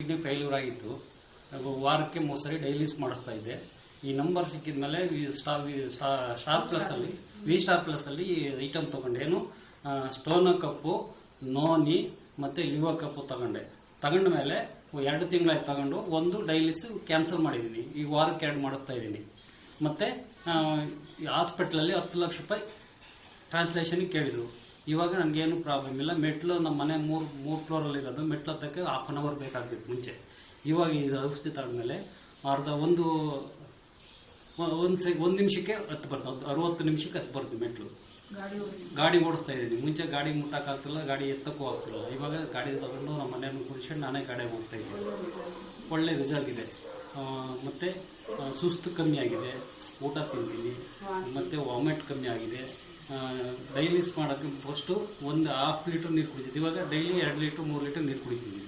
Kidney failure ಆಗಿತ್ತು. ವಾರಕ್ಕೆ 3 ಸರಿ ಡೈಲಿಸ್ ಮಾಡಿಸ್ತಾ ಇದ್ದೆ. ಈ ನಂಬರ್ ಸಿಕ್ಕಿದ ಮೇಲೆ ಸ್ಟಾರ್ ಪ್ಲಸ್ ಅಲ್ಲಿ ಐಟಮ್ ತಗೊಂಡೆ. ಏನು ಸ್ಟೋನ್ ಕಪ್ಪು, ನೋನಿ ಮತ್ತು ಲಿವರ್ ಕಪ್ಪು ತಗೊಂಡ ಮೇಲೆ 2 ತಿಂಗಳಾಯ್ತು ತಗೊಂಡು. ಒಂದು ಡೈಲಿಸ್ ಕ್ಯಾನ್ಸಲ್ ಮಾಡಿದ್ದೀನಿ. ಈಗ ವಾರಕ್ಕೆ 2 ಮಾಡಿಸ್ತಾ ಇದ್ದೀನಿ. ಮತ್ತು ಹಾಸ್ಪಿಟ್ಲಲ್ಲಿ 10 ಲಕ್ಷ ರೂಪಾಯಿ ಟ್ರಾನ್ಸ್ಲೇಷನ್ಗೆ ಕೇಳಿದರು. ಇವಾಗ ನನಗೇನು ಪ್ರಾಬ್ಲಮ್ ಇಲ್ಲ. ಮೆಟ್ಲು ನಮ್ಮ ಮನೆ 3 ಫ್ಲೋರಲ್ಲಿ ಇರೋದು. ಮೆಟ್ಲು ಹತ್ತಕ್ಕೆ 1/2 ಅವರ್ ಬೇಕಾಗ್ತಿತ್ತು ಮುಂಚೆ. ಇವಾಗ ಇದು ಔಷಧಿ ತಗೊಂಡ್ಮೇಲೆ ಒಂದು ನಿಮಿಷಕ್ಕೆ ಹತ್ತು ಬರ್ತದೆ, 60 ನಿಮಿಷಕ್ಕೆ ಹತ್ತು ಬರ್ತದೆ ಮೆಟ್ಲು. ಗಾಡಿ ಓಡಿಸ್ತಾ ಇದ್ದೀನಿ. ಮುಂಚೆ ಗಾಡಿ ಮುಟ್ಟಕ್ಕಾಗ್ತಿಲ್ಲ, ಗಾಡಿ ಎತ್ತಕ್ಕೂ ಆಗ್ತಿಲ್ಲ. ಇವಾಗ ಗಾಡಿ ತಗೊಂಡು ನಮ್ಮ ಮನೆಯನ್ನು ಕುಡಿಸ್ಕೊಂಡು ನಾನೇ ಗಾಡಿ ಹೋಗ್ತಾ ಇದ್ದೀನಿ. ಒಳ್ಳೆ ರಿಸಲ್ಟ್ ಇದೆ. ಮತ್ತು ಸುಸ್ತು ಕಮ್ಮಿ ಆಗಿದೆ, ಊಟ ತಿಂತೀನಿ, ಮತ್ತು ವಾಮಿಟ್ ಕಮ್ಮಿ ಆಗಿದೆ. ಡೈಲಿಸ್ ಮಾಡೋಕ್ಕೆ ಫಸ್ಟು 1/2 ಲೀಟ್ರ್ ನೀರು ಕುಡಿತಿದ್ದೆ. ಇವಾಗ ಡೈಲಿ 2 ಲೀಟ್ರ್ 3 ಲೀಟ್ರ್ ನೀರು ಕುಡಿತೀನಿ.